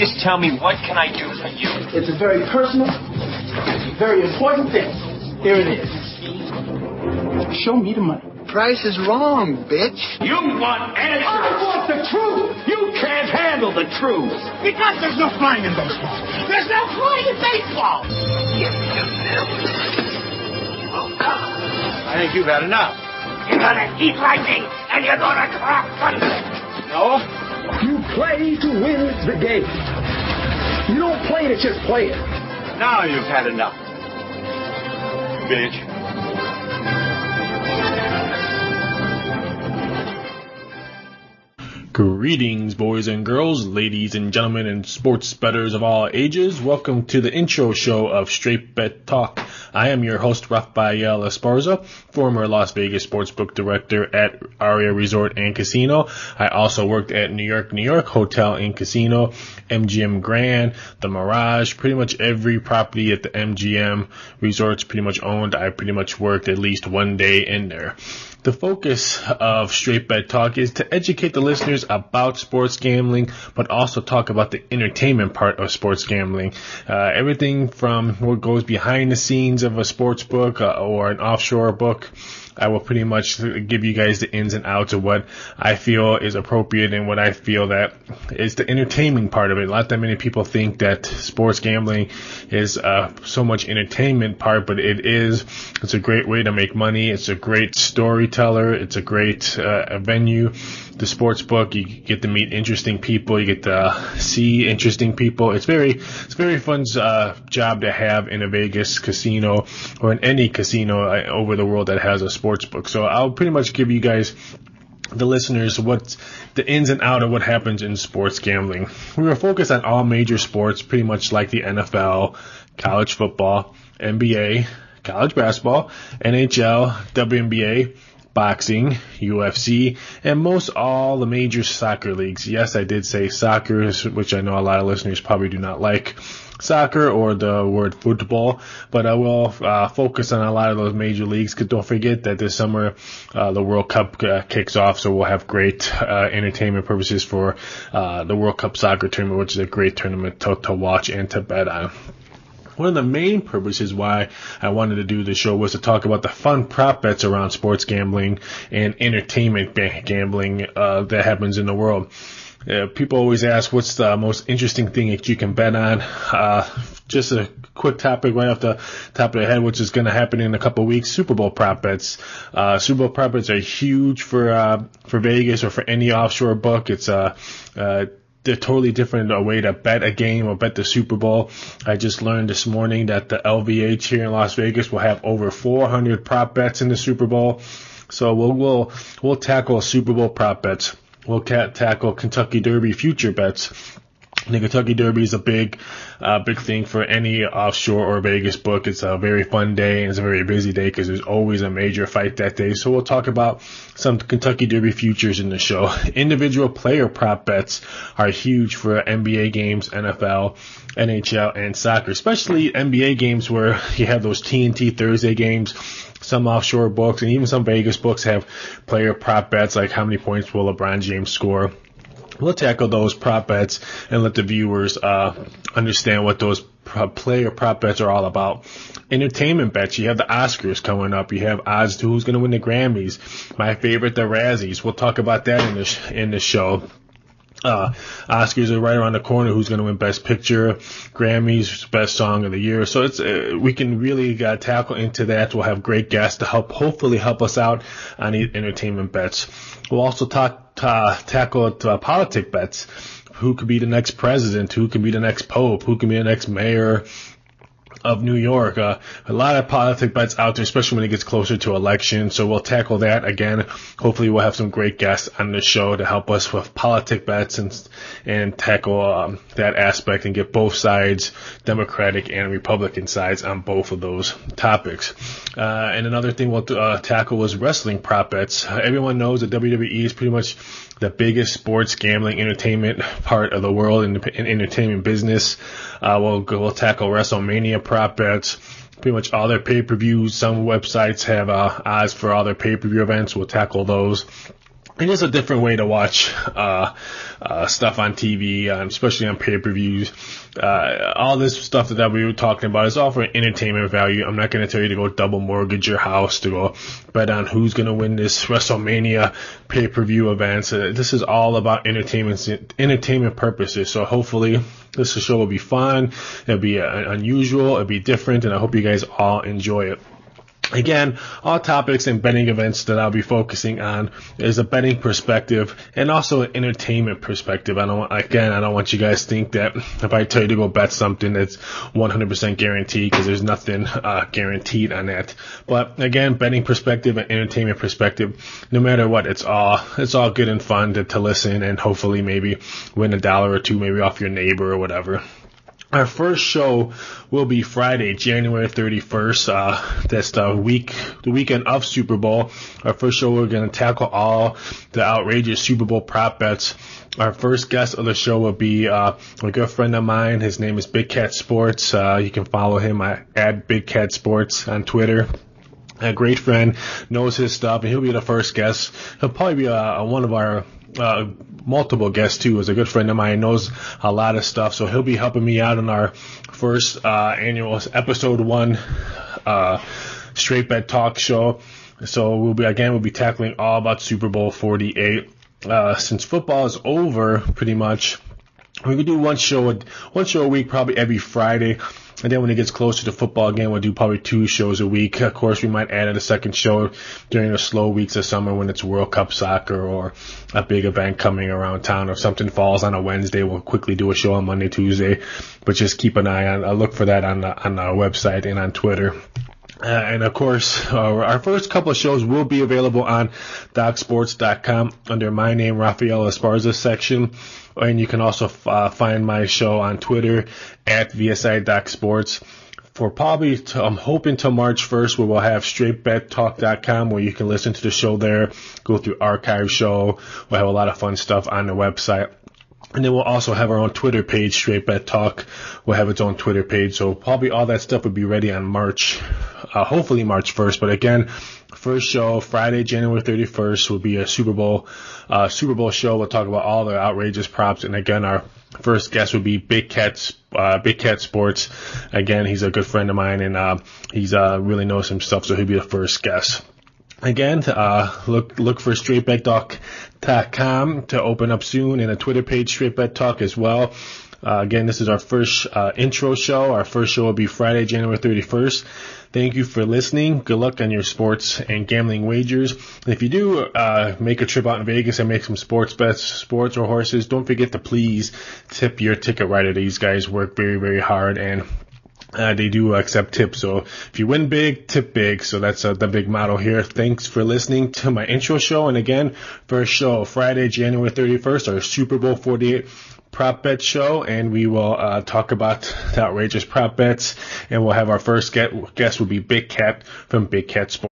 just tell me, what can I do for you? It's a very personal, very important thing. Here it is. Show me the money. Price is wrong, bitch. You want answers. I want the truth. You can't handle the truth. Because there's no flying in baseball. There's no flying in baseball. I think you've had enough. You're gonna eat lightning, and you're gonna crop thunder. No? You play to win the game. You don't play to just play it. Now you've had enough. Bitch. Greetings, boys and girls, ladies and gentlemen, and sports bettors of all ages. Welcome to the intro show of Straight Bet Talk. I am your host, Rafael Esparza, former Las Vegas sportsbook director at Aria Resort and Casino. I also worked at New York Hotel and Casino, MGM Grand, the Mirage, pretty much every property at the MGM resorts pretty much owned. I pretty much worked at least one day in there. The focus of Straight Bet Talk is to educate the listeners about sports gambling, but also talk about the entertainment part of sports gambling. Everything from what goes behind the scenes of a sports book or an offshore book. I will pretty much give you guys the ins and outs of what I feel is appropriate and what I feel that is the entertainment part of it. Not that many people think that sports gambling is so much entertainment part, but it is. It's a great way to make money. It's a great storyteller. It's a great venue. The sports book, you get to meet interesting people. You get to see interesting people. It's very fun job to have in a Vegas casino or in any casino over the world that has a sports book. So I'll pretty much give you guys, the listeners, what's the ins and out of what happens in sports gambling. We were focused on all major sports, pretty much like the NFL, college football, NBA, college basketball, NHL, WNBA, boxing, UFC, and most all the major soccer leagues. Yes, I did say soccer, which I know a lot of listeners probably do not like soccer or the word football, but I will focus on a lot of those major leagues, because don't forget that this summer the World Cup kicks off, so we'll have great entertainment purposes for the World Cup soccer tournament, which is a great tournament to watch and to bet on. One of the main purposes why I wanted to do the show was to talk about the fun prop bets around sports gambling and entertainment gambling that happens in the world. People always ask, what's the most interesting thing that you can bet on? Just a quick topic right off the top of the head, which is going to happen in a couple of weeks, Super Bowl prop bets. Super Bowl prop bets are huge for Vegas or for any offshore book. It's they're totally different way to bet a game or bet the Super Bowl. I just learned this morning that the LVH here in Las Vegas will have over 400 prop bets in the Super Bowl. So we'll tackle Super Bowl prop bets. We'll tackle Kentucky Derby future bets. The Kentucky Derby is a big thing for any offshore or Vegas book. It's a very fun day, and it's a very busy day because there's always a major fight that day. So we'll talk about some Kentucky Derby futures in the show. Individual player prop bets are huge for NBA games, NFL, NHL, and soccer, especially NBA games where you have those TNT Thursday games. Some offshore books and even some Vegas books have player prop bets, like how many points will LeBron James score. We'll tackle those prop bets and let the viewers understand what those player prop bets are all about. Entertainment bets, you have the Oscars coming up. You have odds to who's going to win the Grammys. My favorite, the Razzies. We'll talk about that in the show. Oscars are right around the corner. Who's going to win Best Picture, Grammys, Best Song of the Year. So it's we can really tackle into that. We'll have great guests to hopefully help us out on the entertainment bets. We'll also tackle politic bets. Who could be the next president? Who could be the next pope? Who could be the next mayor of New York? A lot of politic bets out there, especially when it gets closer to election. So we'll tackle that again. Hopefully we'll have some great guests on the show to help us with politic bets and tackle that aspect and get both sides, Democratic and Republican sides, on both of those topics. And another thing we'll tackle was wrestling prop bets. Everyone knows that WWE is pretty much the biggest sports gambling entertainment part of the world in entertainment business. We'll tackle WrestleMania prop bets. Pretty much all their pay-per-views. Some websites have odds for all their pay-per-view events. We'll tackle those. And it's a different way to watch stuff on TV, especially on pay-per-views. All this stuff that we were talking about is all for entertainment value. I'm not going to tell you to go double mortgage your house, to go bet on who's going to win this WrestleMania pay-per-view event. So this is all about entertainment purposes. So hopefully this show will be fun. It'll be unusual. It'll be different, and I hope you guys all enjoy it. Again, all topics and betting events that I'll be focusing on is a betting perspective and also an entertainment perspective. I don't want you guys to think that if I tell you to go bet something that's 100% guaranteed, because there's nothing guaranteed on that. But again, betting perspective and entertainment perspective, no matter what, it's all good and fun to listen and hopefully maybe win $1 or $2 maybe off your neighbor or whatever. Our first show will be Friday, January 31st. That's the weekend of Super Bowl. Our first show, we're going to tackle all the outrageous Super Bowl prop bets. Our first guest of the show will be a good friend of mine. His name is Big Cat Sports. You can follow him at Big Cat Sports on Twitter. A great friend, knows his stuff, and he'll be the first guest. He'll probably be one of our multiple guests too. Is a good friend of mine, knows a lot of stuff, so he'll be helping me out on our first annual episode 1 Straight Bet Talk show. So we'll be tackling all about Super Bowl 48. Since football is over pretty much, we could do one show a week, probably every Friday. And then when it gets closer to football again, we'll do probably 2 shows a week. Of course, we might add in a second show during the slow weeks of summer when it's World Cup soccer or a big event coming around town. If something falls on a Wednesday, we'll quickly do a show on Monday, Tuesday. But just keep an eye on, look for that on our website and on Twitter. And of course, our first couple of shows will be available on DocSports.com under my name, Rafael Esparza section. And you can also find my show on Twitter at VSI Doc Sports. For probably, I'm hoping till March 1st, where we'll have StraightBetTalk.com, where you can listen to the show there, go through archive show. We'll have a lot of fun stuff on the website. And then we'll also have our own Twitter page, Straight Bet Talk. We'll have its own Twitter page. So probably all that stuff will be ready on hopefully March 1st. But again, first show, Friday, January 31st, will be a Super Bowl show. We'll talk about all the outrageous props. And again, our first guest would be Big Cat Sports. Again, he's a good friend of mine, and he's really knows some stuff, so he'll be the first guest. Again, look for StraightBetTalk.com to open up soon, and a Twitter page, Straight Bet Talk, as well. Again, this is our first intro show. Our first show will be Friday, January 31st. Thank you for listening. Good luck on your sports and gambling wagers. And if you do make a trip out in Vegas and make some sports bets, sports or horses, don't forget to please tip your ticket writer. These guys work very, very hard, and they do accept tips. So if you win big, tip big. So that's the big motto here. Thanks for listening to my intro show. And again, first show, Friday, January 31st, our Super Bowl 48 prop bet show. And we will talk about the outrageous prop bets. And we'll have our first guest will be Big Cat from Big Cat Sports.